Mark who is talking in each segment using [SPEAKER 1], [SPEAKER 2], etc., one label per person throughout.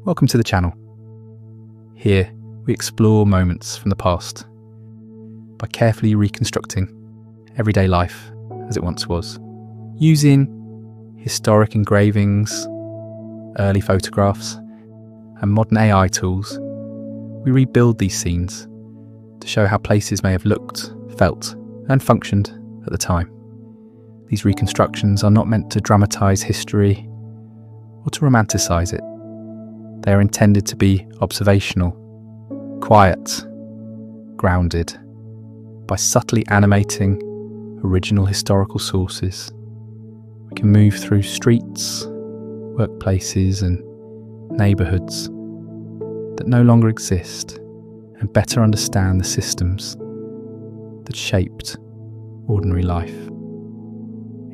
[SPEAKER 1] Welcome to the channel. Here we explore moments from the past by carefully reconstructing everyday life as it once was. Using historic engravings, early photographs and modern AI tools, we rebuild these scenes to show how places may have looked, felt and functioned at the time. These reconstructions are not meant to dramatise history or to romanticise it. They are intended to be observational, quiet, grounded, by subtly animating original historical sources. We can move through streets, workplaces and neighbourhoods that no longer exist and better understand the systems that shaped ordinary life.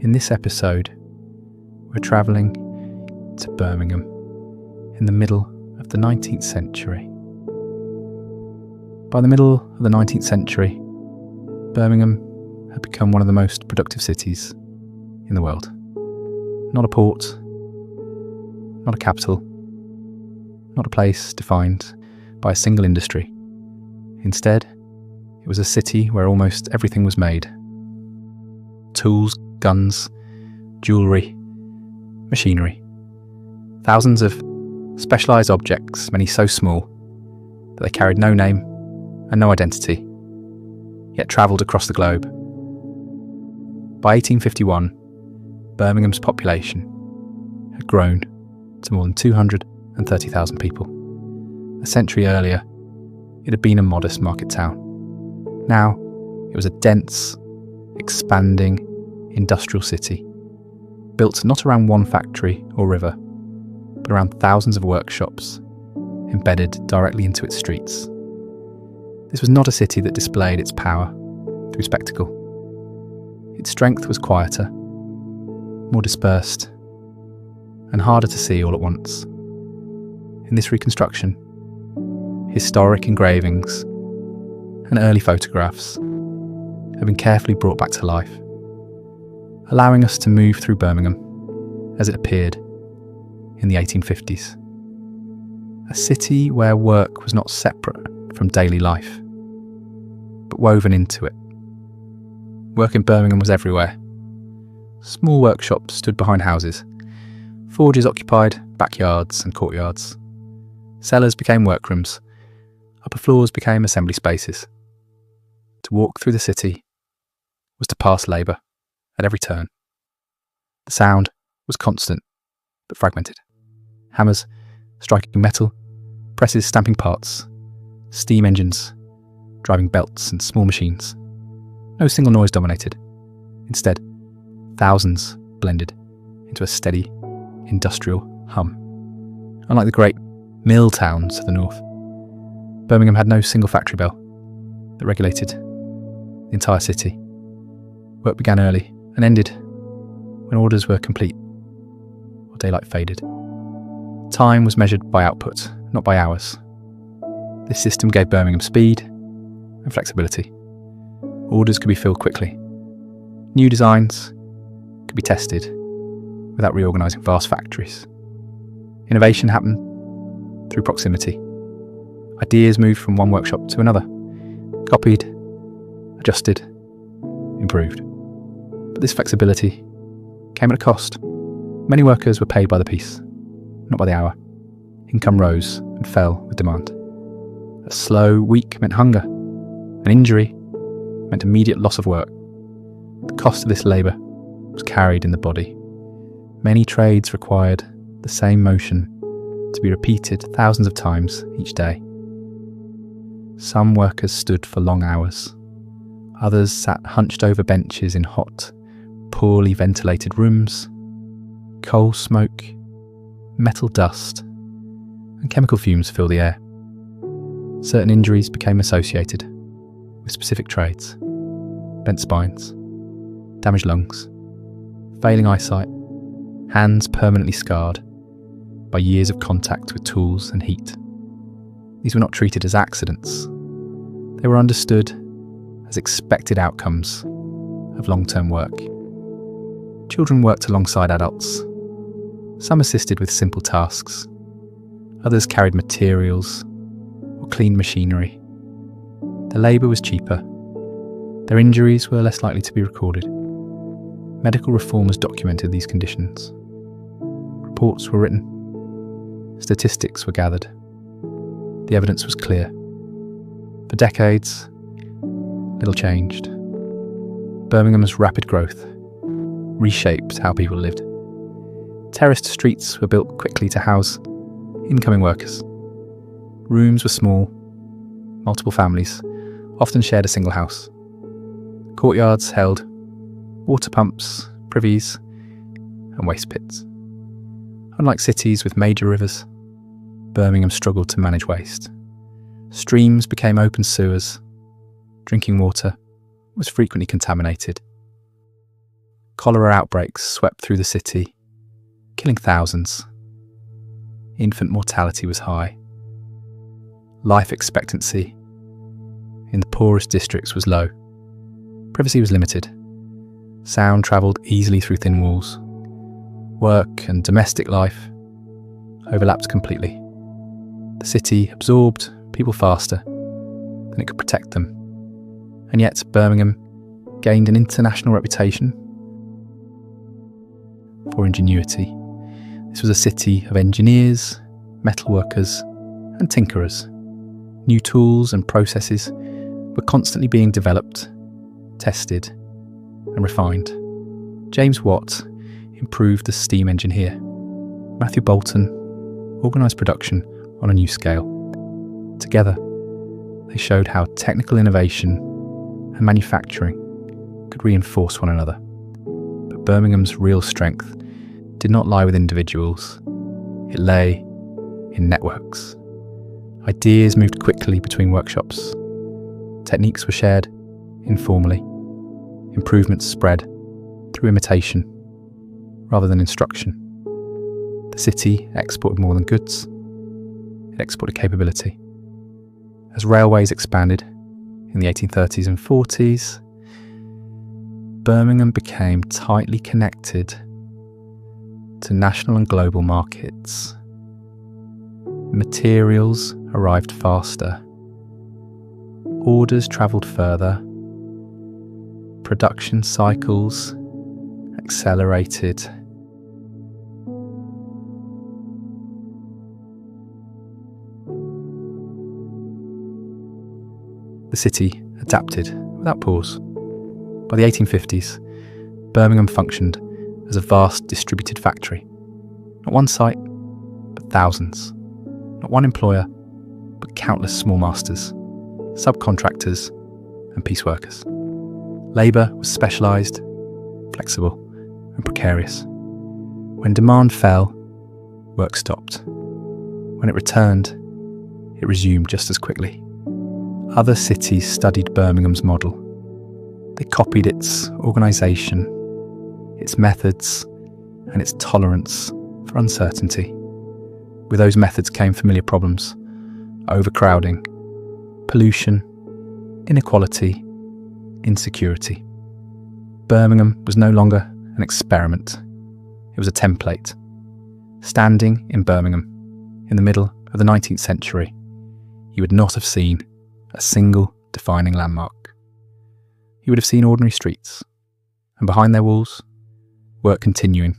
[SPEAKER 1] In this episode, we're travelling to Birmingham in the middle of the 19th century. By the middle of the 19th century, Birmingham had become one of the most productive cities in the world. Not a port, not a capital, not a place defined by a single industry. Instead, it was a city where almost everything was made. Tools, guns, jewellery, machinery. Thousands of specialised objects, many so small that they carried no name and no identity, yet travelled across the globe. By 1851, Birmingham's population had grown to more than 230,000 people. A century earlier, it had been a modest market town. Now, it was a dense, expanding, industrial city, built not around one factory or river, but around thousands of workshops embedded directly into its streets. This was not a city that displayed its power through spectacle. Its strength was quieter, more dispersed, and harder to see all at once. In this reconstruction, historic engravings and early photographs have been carefully brought back to life, allowing us to move through Birmingham as it appeared in the 1850s. A city where work was not separate from daily life, but woven into it. Work in Birmingham was everywhere. Small workshops stood behind houses. Forges occupied backyards and courtyards. Cellars became workrooms. Upper floors became assembly spaces. To walk through the city was to pass labour at every turn. The sound was constant but fragmented. Hammers striking metal, presses stamping parts, steam engines driving belts and small machines. No single noise dominated. Instead, thousands blended into a steady industrial hum. Unlike the great mill towns to the north, Birmingham had no single factory bell that regulated the entire city. Work began early and ended when orders were complete or daylight faded. Time was measured by output, not by hours. This system gave Birmingham speed and flexibility. Orders could be filled quickly. New designs could be tested without reorganising vast factories. Innovation happened through proximity. Ideas moved from one workshop to another, copied, adjusted, improved. But this flexibility came at a cost. Many workers were paid by the piece, not by the hour. Income rose and fell with demand. A slow week meant hunger. An injury meant immediate loss of work. The cost of this labour was carried in the body. Many trades required the same motion to be repeated thousands of times each day. Some workers stood for long hours. Others sat hunched over benches in hot, poorly ventilated rooms. Coal smoke, metal dust, and chemical fumes filled the air. Certain injuries became associated with specific trades: bent spines, damaged lungs, failing eyesight, hands permanently scarred by years of contact with tools and heat. These were not treated as accidents. They were understood as expected outcomes of long-term work. Children worked alongside adults. Some assisted with simple tasks. Others carried materials or cleaned machinery. Their labour was cheaper. Their injuries were less likely to be recorded. Medical reformers documented these conditions. Reports were written. Statistics were gathered. The evidence was clear. For decades, little changed. Birmingham's rapid growth reshaped how people lived. Terraced streets were built quickly to house incoming workers. Rooms were small. Multiple families often shared a single house. Courtyards held water pumps, privies, and waste pits. Unlike cities with major rivers, Birmingham struggled to manage waste. Streams became open sewers. Drinking water was frequently contaminated. Cholera outbreaks swept through the city, killing thousands. Infant mortality was high. Life expectancy in the poorest districts was low. Privacy was limited. Sound travelled easily through thin walls. Work and domestic life overlapped completely. The city absorbed people faster than it could protect them. And yet Birmingham gained an international reputation for ingenuity. This was a city of engineers, metalworkers, and tinkerers. New tools and processes were constantly being developed, tested, and refined. James Watt improved the steam engine here. Matthew Bolton organised production on a new scale. Together, they showed how technical innovation and manufacturing could reinforce one another. But Birmingham's real strength did not lie with individuals. It lay in networks. Ideas moved quickly between workshops. Techniques were shared informally. Improvements spread through imitation rather than instruction. The city exported more than goods. It exported capability. As railways expanded in the 1830s and 40s, Birmingham became tightly connected to national and global markets. Materials arrived faster. Orders travelled further. Production cycles accelerated. The city adapted without pause. By the 1850s, Birmingham functioned as a vast distributed factory. Not one site, but thousands. Not one employer, but countless small masters, subcontractors, and pieceworkers. Labour was specialised, flexible, and precarious. When demand fell, work stopped. When it returned, it resumed just as quickly. Other cities studied Birmingham's model. They copied its organisation, its methods, and its tolerance for uncertainty. With those methods came familiar problems: overcrowding, pollution, inequality, insecurity. Birmingham was no longer an experiment. It was a template. Standing in Birmingham, in the middle of the 19th century, you would not have seen a single defining landmark. You would have seen ordinary streets, and behind their walls, work continuing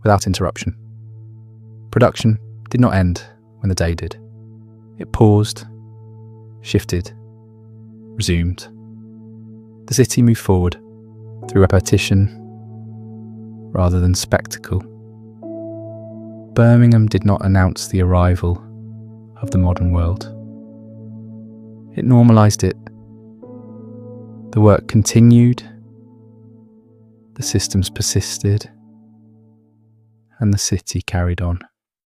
[SPEAKER 1] without interruption. Production did not end when the day did. It paused, shifted, resumed. The city moved forward through repetition rather than spectacle. Birmingham did not announce the arrival of the modern world. It normalised it. The work continued, the systems persisted, and the city carried on.